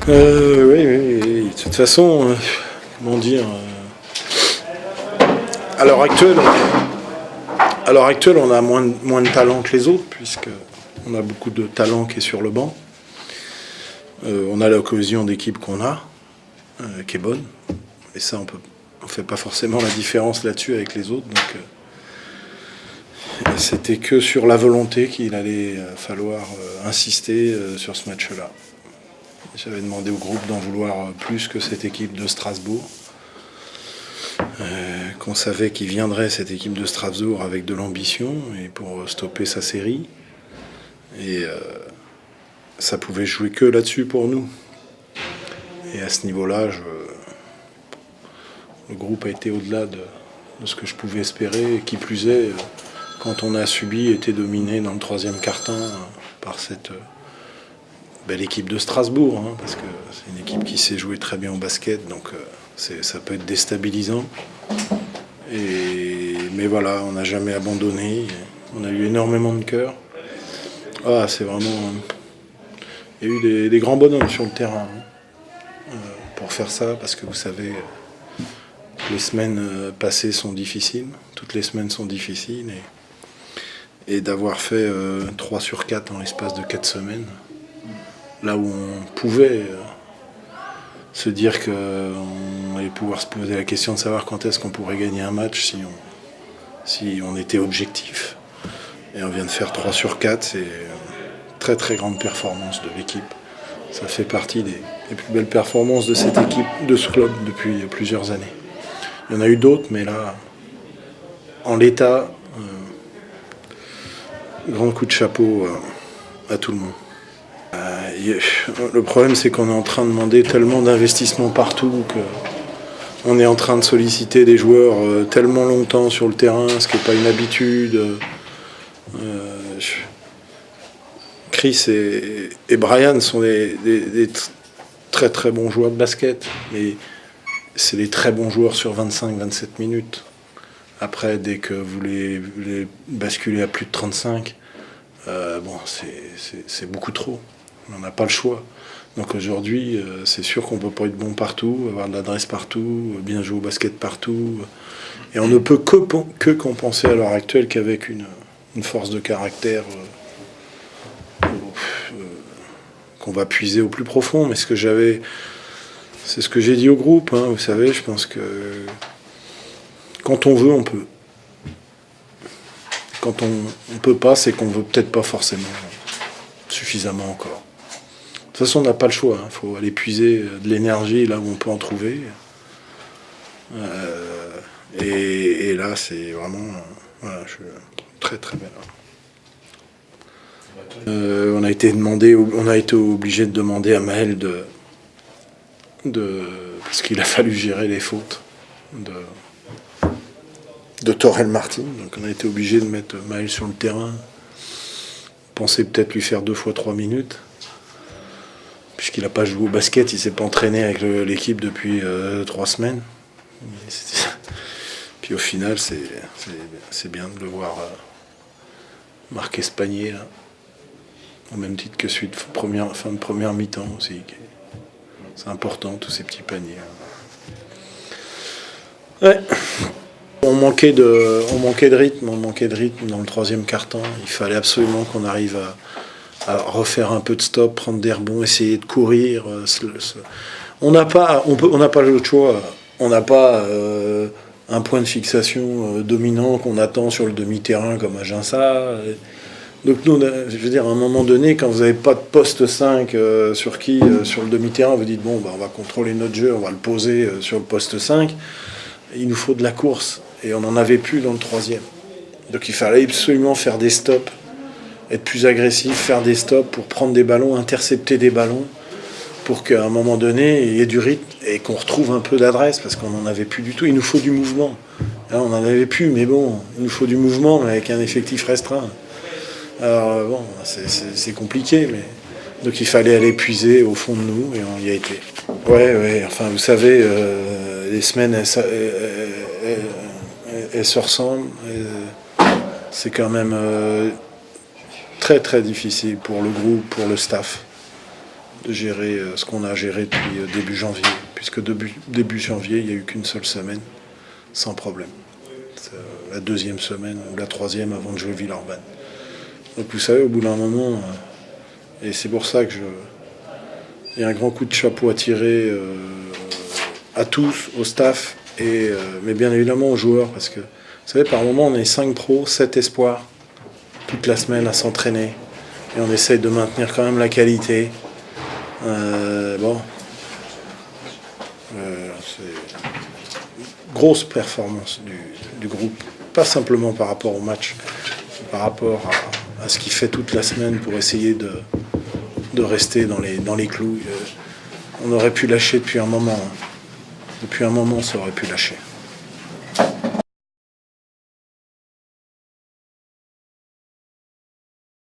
Oui. De toute façon, comment dire, à l'heure actuelle, on a moins de talent que les autres, puisque on a beaucoup de talent qui est sur le banc. On a la cohésion d'équipe qu'on a, qui est bonne. Et ça, on fait pas forcément la différence là-dessus avec les autres. Donc, c'était que sur la volonté qu'il allait falloir insister sur ce match-là. J'avais demandé au groupe d'en vouloir plus que cette équipe de Strasbourg. Qu'on savait qu'il viendrait, cette équipe de Strasbourg, avec de l'ambition et pour stopper sa série. Et ça pouvait jouer que là-dessus pour nous. Et à ce niveau-là, le groupe a été au-delà de ce que je pouvais espérer. Et qui plus est, quand on a été dominé dans le troisième quart-temps par cette belle équipe de Strasbourg, hein, parce que c'est une équipe qui sait jouer très bien au basket, donc ça peut être déstabilisant. Mais voilà, on n'a jamais abandonné. On a eu énormément de cœur. C'est vraiment... Il y a eu des grands bonhommes sur le terrain pour faire ça, parce que vous savez, les semaines passées sont difficiles. Toutes les semaines sont difficiles. Et d'avoir fait 3 sur 4 en l'espace de 4 semaines, là où on pouvait se dire qu'on allait pouvoir se poser la question de savoir quand est-ce qu'on pourrait gagner un match si on était objectif. Et on vient de faire 3 sur 4, c'est une très très grande performance de l'équipe. Ça fait partie des plus belles performances de cette équipe, de ce club depuis plusieurs années. Il y en a eu d'autres, mais là, en l'état, grand coup de chapeau à tout le monde. Le problème, c'est qu'on est en train de demander tellement d'investissement partout qu'on est en train de solliciter des joueurs tellement longtemps sur le terrain, ce qui n'est pas une habitude. Chris et Brian sont des très très bons joueurs de basket, mais c'est des très bons joueurs sur 25-27 minutes. Après, dès que vous les basculez à plus de 35, c'est beaucoup trop. On n'a pas le choix. Donc aujourd'hui, c'est sûr qu'on ne peut pas être bon partout, avoir de l'adresse partout, bien jouer au basket partout. Et on ne peut que compenser à l'heure actuelle qu'avec une force de caractère qu'on va puiser au plus profond. Mais c'est ce que j'ai dit au groupe. Hein, vous savez, je pense que quand on veut, on peut. Quand on ne peut pas, c'est qu'on ne veut peut-être pas forcément suffisamment encore. De toute façon, on n'a pas le choix. Il faut aller puiser de l'énergie là où on peut en trouver. Et là, c'est vraiment... Voilà, je suis très très bien. On a été obligé de demander à Maël parce qu'il a fallu gérer les fautes de Torel Martin. Donc on a été obligé de mettre Maël sur le terrain. On pensait peut-être lui faire 2 fois 3 minutes. Puisqu'il n'a pas joué au basket, il ne s'est pas entraîné avec l'équipe depuis 3 semaines. Puis au final, c'est bien de le voir marquer ce panier là. Au même titre que celui de fin de première mi-temps aussi. C'est important, tous ces petits paniers. Ouais. On manquait de rythme dans le troisième quart-temps. Il fallait absolument qu'on arrive à refaire un peu de stop, prendre des rebonds, essayer de courir. On n'a pas le choix. On n'a pas un point de fixation dominant qu'on attend sur le demi-terrain comme à Ginsa. Donc nous, je veux dire, à un moment donné, quand vous n'avez pas de poste 5 sur le demi-terrain, vous dites, on va contrôler notre jeu, on va le poser sur le poste 5. Il nous faut de la course. Et on n'en avait plus dans le troisième. Donc il fallait absolument faire des stops, être plus agressif, faire des stops pour prendre des ballons, intercepter des ballons, pour qu'à un moment donné, il y ait du rythme et qu'on retrouve un peu d'adresse, parce qu'on n'en avait plus du tout. Il nous faut du mouvement. Là, on n'en avait plus, mais bon, il nous faut du mouvement, mais avec un effectif restreint. Alors c'est compliqué, mais... Donc il fallait aller puiser au fond de nous, et on y a été. Ouais, enfin vous savez, les semaines, elles se ressemblent. C'est quand même très très difficile pour le groupe, pour le staff, gérer ce qu'on a géré depuis début janvier, puisque début janvier, il n'y a eu qu'une seule semaine, sans problème. C'est la deuxième semaine ou la troisième avant de jouer Villeurbanne. Donc vous savez, au bout d'un moment, et c'est pour ça que il y a un grand coup de chapeau à tirer à tous, au staff, mais bien évidemment aux joueurs, parce que vous savez, par moment, on est 5 pros, 7 espoirs, toute la semaine à s'entraîner, et on essaye de maintenir quand même la qualité. C'est une grosse performance du groupe, pas simplement par rapport au match, mais par rapport à ce qu'il fait toute la semaine pour essayer de rester dans les clous. On aurait pu lâcher depuis un moment. Depuis un moment, ça aurait pu lâcher.